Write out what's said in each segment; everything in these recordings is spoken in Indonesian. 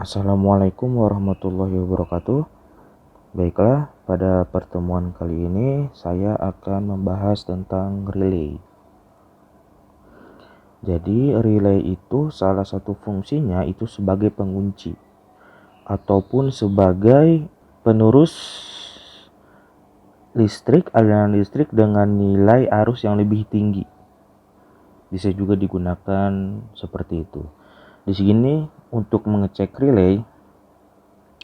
Assalamualaikum warahmatullahi wabarakatuh. Baiklah, pada pertemuan kali ini saya akan membahas tentang relay. Jadi relay itu salah satu fungsinya itu sebagai pengunci ataupun sebagai penerus listrik, aliran listrik dengan nilai arus yang lebih tinggi. Bisa juga digunakan seperti itu. Di sini untuk mengecek relay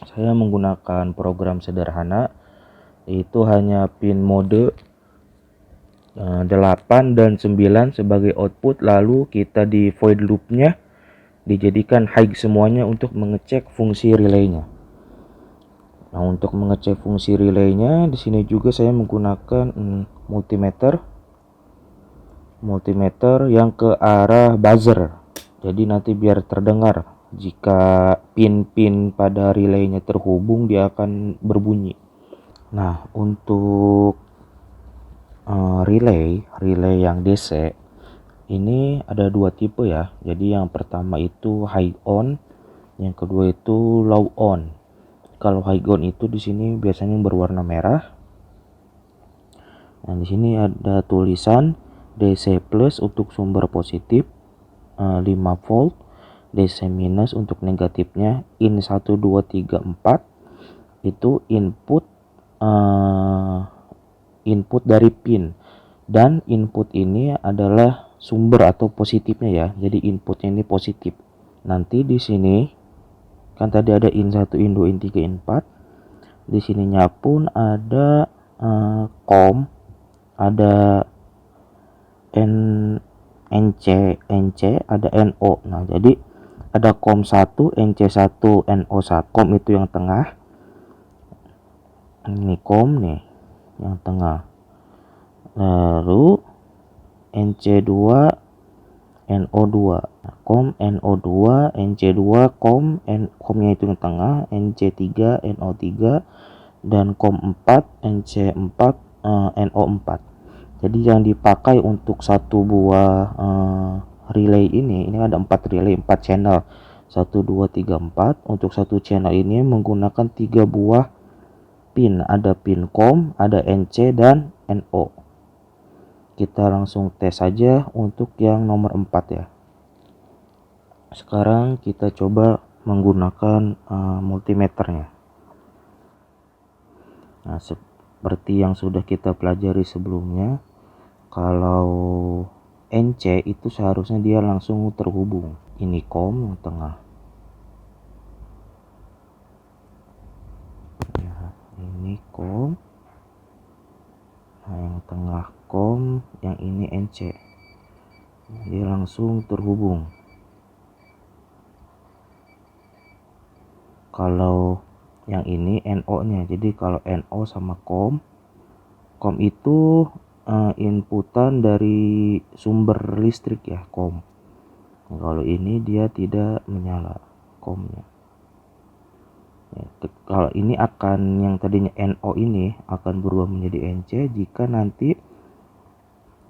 saya menggunakan program sederhana, yaitu hanya pin mode 8 dan 9 sebagai output, lalu kita di void loopnya dijadikan high semuanya untuk mengecek fungsi relaynya. Nah, untuk mengecek fungsi relaynya di sini juga saya menggunakan multimeter yang ke arah buzzer. Jadi nanti biar terdengar jika pin-pin pada relaynya terhubung, dia akan berbunyi. Nah, untuk relay yang DC ini ada dua tipe ya. Jadi yang pertama itu high on, yang kedua itu low on. Kalau high on itu di sini biasanya berwarna merah. Nah, di sini ada tulisan DC plus untuk sumber positif 5 volt, DC minus untuk negatifnya. In 1 2 3 4 itu input dari pin, dan input ini adalah sumber atau positifnya ya. Jadi inputnya ini positif. Nanti di sini kan tadi ada in 1, in 2, in 3, in 4. Di sininya pun ada COM, ada NC, ada NO. Nah, jadi ada COM 1, NC1, NO1. COM itu yang tengah. Ini COM nih yang tengah. Lalu NC2, NO2. COM NO2, NC2, COM-nya itu yang tengah, NC3, NO3, dan COM 4, NC4, NO4. Jadi yang dipakai untuk satu buah relay ini ada 4 relay, 4 channel. 1 2 3 4. Untuk satu channel ini menggunakan 3 buah pin. Ada pin COM, ada NC dan NO. Kita langsung tes saja untuk yang nomor 4 ya. Sekarang kita coba menggunakan multimeternya. Nah, seperti yang sudah kita pelajari sebelumnya, kalau NC itu seharusnya dia langsung terhubung. Ini COM yang tengah. Ya, ini COM. Nah, yang tengah COM, yang ini NC. Dia langsung terhubung. Kalau yang ini NO-nya. Jadi kalau NO sama COM itu inputan dari sumber listrik ya, COM. Nah, kalau ini dia tidak menyala COM-nya. Ya, kalau ini akan, yang tadinya NO ini akan berubah menjadi NC jika nanti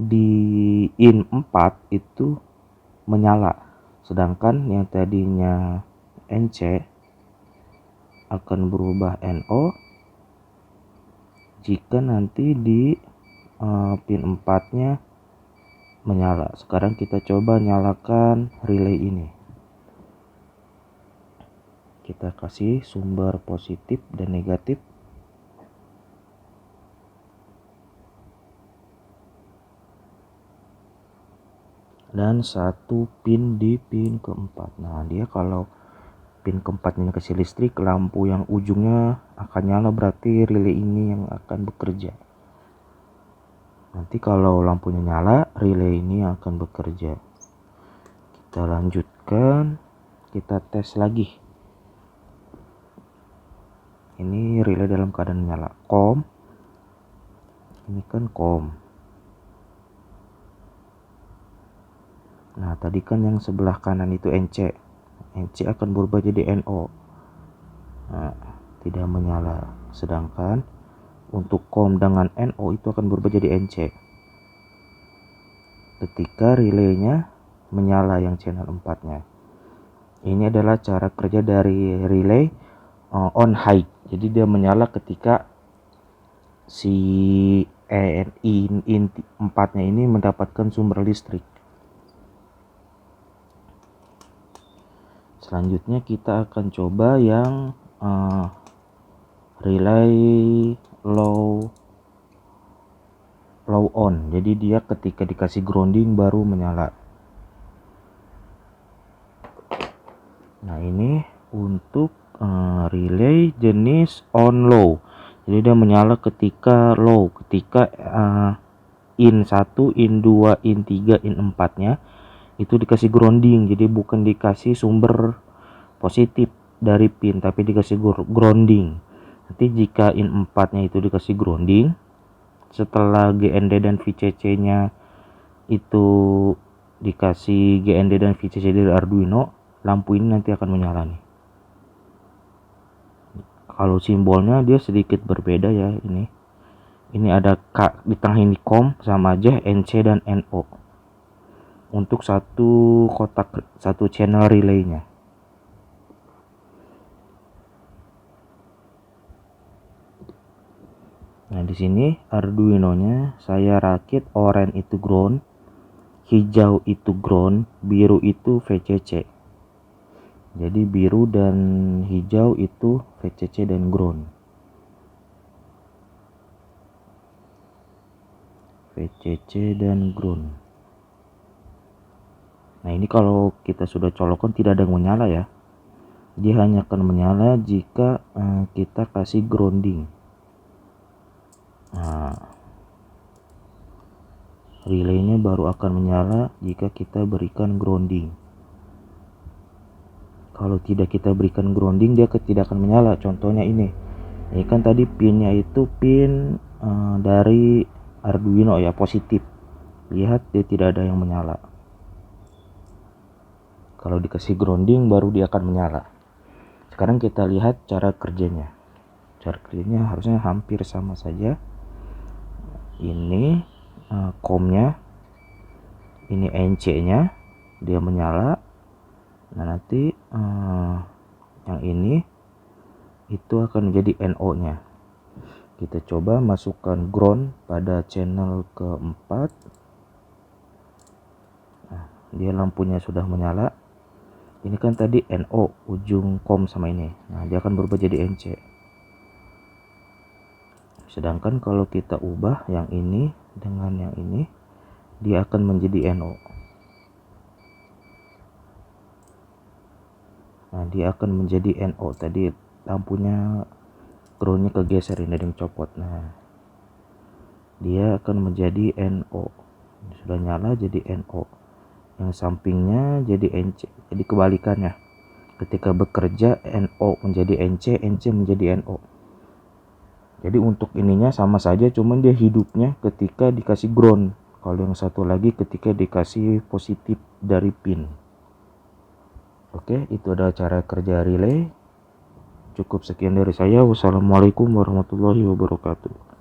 di in 4 itu menyala, sedangkan yang tadinya NC akan berubah NO jika nanti di pin 4 nya menyala. Sekarang kita coba nyalakan relay ini. Kita kasih sumber positif dan negatif. Dan satu pin di pin keempat. Nah, dia kalau pin keempatnya kasih listrik, lampu yang ujungnya akan nyala, berarti relay ini yang akan bekerja. Nanti kalau lampunya nyala, relay ini akan bekerja. Kita lanjutkan, kita tes lagi. Ini relay dalam keadaan nyala. COM, ini kan COM. Nah, tadi kan yang sebelah kanan itu NC. NC akan berubah jadi NO. Nah, tidak menyala. Sedangkan untuk COM dengan NO itu akan berubah jadi NC ketika relaynya menyala, yang channel 4 nya. Ini adalah cara kerja dari relay on high. Jadi dia menyala ketika si in 4-nya ini mendapatkan sumber listrik. Selanjutnya kita akan coba yang relay low on. Jadi dia ketika dikasih grounding baru menyala. Nah, ini untuk relay jenis on low. Jadi dia menyala ketika low, ketika in 1, in 2, in 3, in 4-nya itu dikasih grounding. Jadi bukan dikasih sumber positif dari pin, tapi dikasih grounding. Nanti jika in 4-nya itu dikasih grounding, setelah GND dan VCC-nya itu dikasih GND dan VCC dari Arduino, lampu ini nanti akan menyala nih. Kalau simbolnya dia sedikit berbeda ya, ini ada K di tengah, ini COM, sama aja NC dan NO untuk satu kotak, satu channel relaynya. Nah, di sini Arduino-nya saya rakit oranye itu ground, hijau itu ground, biru itu VCC. Jadi biru dan hijau itu VCC dan ground. VCC dan ground. Nah, ini kalau kita sudah colokkan tidak ada yang menyala ya. Dia hanya akan menyala jika kita kasih grounding. Nah, relaynya baru akan menyala jika kita berikan grounding. Kalau tidak kita berikan grounding, dia tidak akan menyala. Contohnya ini kan tadi pinnya itu pin dari Arduino ya, positif. Lihat, dia tidak ada yang menyala. Kalau dikasih grounding baru dia akan menyala. Sekarang kita lihat cara kerjanya. Cara kerjanya harusnya hampir sama saja. Ini COM-nya, ini NC-nya, dia menyala. Nah, nanti yang ini itu akan menjadi NO-nya. Kita coba masukkan ground pada channel keempat. Nah, dia lampunya sudah menyala. Ini kan tadi NO, ujung COM sama ini. Nah, dia akan berubah jadi NC. Sedangkan kalau kita ubah yang ini dengan yang ini, dia akan menjadi NO. Nah, dia akan menjadi NO. Tadi lampunya groundnya kegeser, ini ada yang copot. Nah, dia akan menjadi NO. Sudah nyala jadi NO. Yang sampingnya jadi NC. Jadi kebalikannya. Ketika bekerja NO menjadi NC, NC menjadi NO. Jadi untuk ininya sama saja, cuman dia hidupnya ketika dikasih ground. Kalau yang satu lagi ketika dikasih positif dari pin. Oke, itu adalah cara kerja relay. Cukup sekian dari saya. Wassalamualaikum warahmatullahi wabarakatuh.